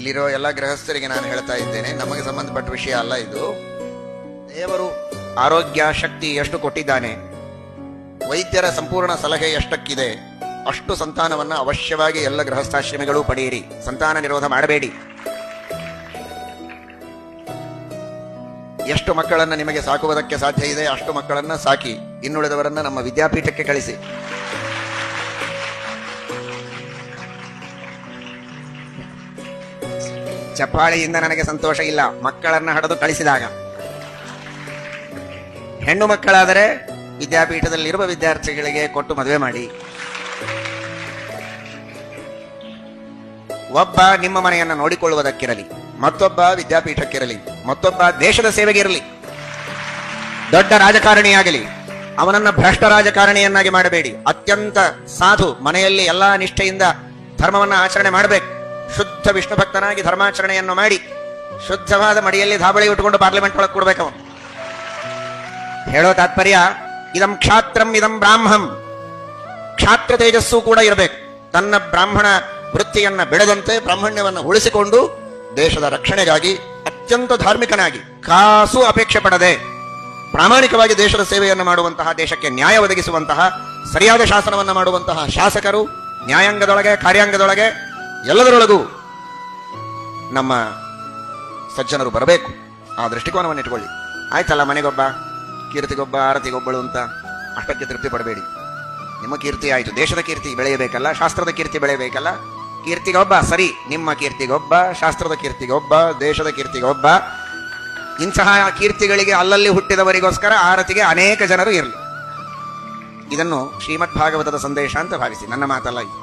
ಇಲ್ಲಿರೋ ಎಲ್ಲ ಗೃಹಸ್ಥರಿಗೆ ನಾನು ಹೇಳ್ತಾ ಇದ್ದೇನೆ, ನಮಗೆ ಸಂಬಂಧಪಟ್ಟ ವಿಷಯ ಅಲ್ಲ ಇದು. ದೇವರು ಆರೋಗ್ಯ ಶಕ್ತಿ ಎಷ್ಟು ಕೊಟ್ಟಿದ್ದಾನೆ, ವೈದ್ಯರ ಸಂಪೂರ್ಣ ಸಲಹೆ ಎಷ್ಟಕ್ಕಿದೆ, ಅಷ್ಟು ಸಂತಾನವನ್ನ ಅವಶ್ಯವಾಗಿ ಎಲ್ಲ ಗೃಹಸ್ಥಾಶ್ರಮಿಗಳು ಪಡೆಯಿರಿ. ಸಂತಾನ ನಿರೋಧ ಮಾಡಬೇಡಿ. ಎಷ್ಟು ಮಕ್ಕಳನ್ನ ನಿಮಗೆ ಸಾಕುವುದಕ್ಕೆ ಸಾಧ್ಯ ಇದೆ ಅಷ್ಟು ಮಕ್ಕಳನ್ನ ಸಾಕಿ, ಇನ್ನುಳಿದವರನ್ನ ನಮ್ಮ ವಿದ್ಯಾಪೀಠಕ್ಕೆ ಕಳಿಸಿ. ಚಪ್ಪಾಳೆಯಿಂದ ನನಗೆ ಸಂತೋಷ ಇಲ್ಲ, ಮಕ್ಕಳನ್ನ ಹಡೆದು ಕಳಿಸಿದಾಗ. ಹೆಣ್ಣು ಮಕ್ಕಳಾದರೆ ವಿದ್ಯಾಪೀಠದಲ್ಲಿರುವ ವಿದ್ಯಾರ್ಥಿಗಳಿಗೆ ಕೊಟ್ಟು ಮದುವೆ ಮಾಡಿ. ಒಬ್ಬ ನಿಮ್ಮ ಮನೆಯನ್ನು ನೋಡಿಕೊಳ್ಳುವುದಕ್ಕಿರಲಿ, ಮತ್ತೊಬ್ಬ ವಿದ್ಯಾಪೀಠಕ್ಕಿರಲಿ, ಮತ್ತೊಬ್ಬ ದೇಶದ ಸೇವೆಗಿರಲಿ. ದೊಡ್ಡ ರಾಜಕಾರಣಿಯಾಗಲಿ, ಅವನನ್ನ ಭ್ರಷ್ಟ ರಾಜಕಾರಣಿಯನ್ನಾಗಿ ಮಾಡಬೇಡಿ. ಅತ್ಯಂತ ಸಾಧು, ಮನೆಯಲ್ಲಿ ಎಲ್ಲಾ ನಿಷ್ಠೆಯಿಂದ ಧರ್ಮವನ್ನ ಆಚರಣೆ ಮಾಡಬೇಕು. ಶುದ್ಧ ವಿಷ್ಣು ಭಕ್ತನಾಗಿ ಧರ್ಮಾಚರಣೆಯನ್ನು ಮಾಡಿ ಶುದ್ಧವಾದ ಮಡಿಯಲ್ಲಿ ಧಾಬಳಿ ಉಟ್ಟುಕೊಂಡು ಪಾರ್ಲಿಮೆಂಟ್ ಒಳಗೆ ಕೊಡ್ಬೇಕು. ಅವನು ಹೇಳೋ ತಾತ್ಪರ್ಯ, ಇದಂ ಕ್ಷಾತ್ರಂ ಇದಂ ಬ್ರಾಹ್ಮಂ. ಕ್ಷಾತ್ರ ತೇಜಸ್ಸು ಕೂಡ ಇರಬೇಕು. ತನ್ನ ಬ್ರಾಹ್ಮಣ ವೃತ್ತಿಯನ್ನ ಬಿಡದಂತೆ ಬ್ರಾಹ್ಮಣ್ಯವನ್ನು ಉಳಿಸಿಕೊಂಡು ದೇಶದ ರಕ್ಷಣೆಗಾಗಿ ಅತ್ಯಂತ ಧಾರ್ಮಿಕನಾಗಿ, ಕಾಸು ಅಪೇಕ್ಷೆ ಪಡದೆ ಪ್ರಾಮಾಣಿಕವಾಗಿ ದೇಶದ ಸೇವೆಯನ್ನು ಮಾಡುವಂತಹ, ದೇಶಕ್ಕೆ ನ್ಯಾಯ ಒದಗಿಸುವಂತಹ, ಸರಿಯಾದ ಶಾಸನವನ್ನು ಮಾಡುವಂತಹ ಶಾಸಕರು ನ್ಯಾಯಾಂಗದೊಳಗೆ, ಕಾರ್ಯಾಂಗದೊಳಗೆ, ಎಲ್ಲದರೊಳಗೂ ನಮ್ಮ ಸಜ್ಜನರು ಬರಬೇಕು. ಆ ದೃಷ್ಟಿಕೋನವನ್ನು ಇಟ್ಕೊಳ್ಳಿ. ಆಯ್ತಲ್ಲ, ಮನೆಗೊಬ್ಬ, ಕೀರ್ತಿಗೊಬ್ಬ, ಆರತಿಗೊಬ್ಬಳು ಅಂತ ಅಷ್ಟಕ್ಕೆ ತೃಪ್ತಿ ಪಡಬೇಡಿ. ನಿಮ್ಮ ಕೀರ್ತಿ ಆಯಿತು, ದೇಶದ ಕೀರ್ತಿ ಬೆಳೆಯಬೇಕಲ್ಲ, ಶಾಸ್ತ್ರದ ಕೀರ್ತಿ ಬೆಳೆಯಬೇಕಲ್ಲ. ಕೀರ್ತಿಗೊಬ್ಬ ಸರಿ, ನಿಮ್ಮ ಕೀರ್ತಿಗೊಬ್ಬ, ಶಾಸ್ತ್ರದ ಕೀರ್ತಿಗೊಬ್ಬ, ದೇಶದ ಕೀರ್ತಿಗೊಬ್ಬ. ಇಂತಹ ಕೀರ್ತಿಗಳಿಗೆ ಅಲ್ಲಲ್ಲಿ ಹುಟ್ಟಿದವರಿಗೋಸ್ಕರ ಆರತಿಗೆ ಅನೇಕ ಜನರು ಇರಲಿ. ಇದನ್ನು ಶ್ರೀಮದ್ ಭಾಗವತದ ಸಂದೇಶ ಅಂತ ಭಾವಿಸಿ, ನನ್ನ ಮಾತಲ್ಲ ಇದು.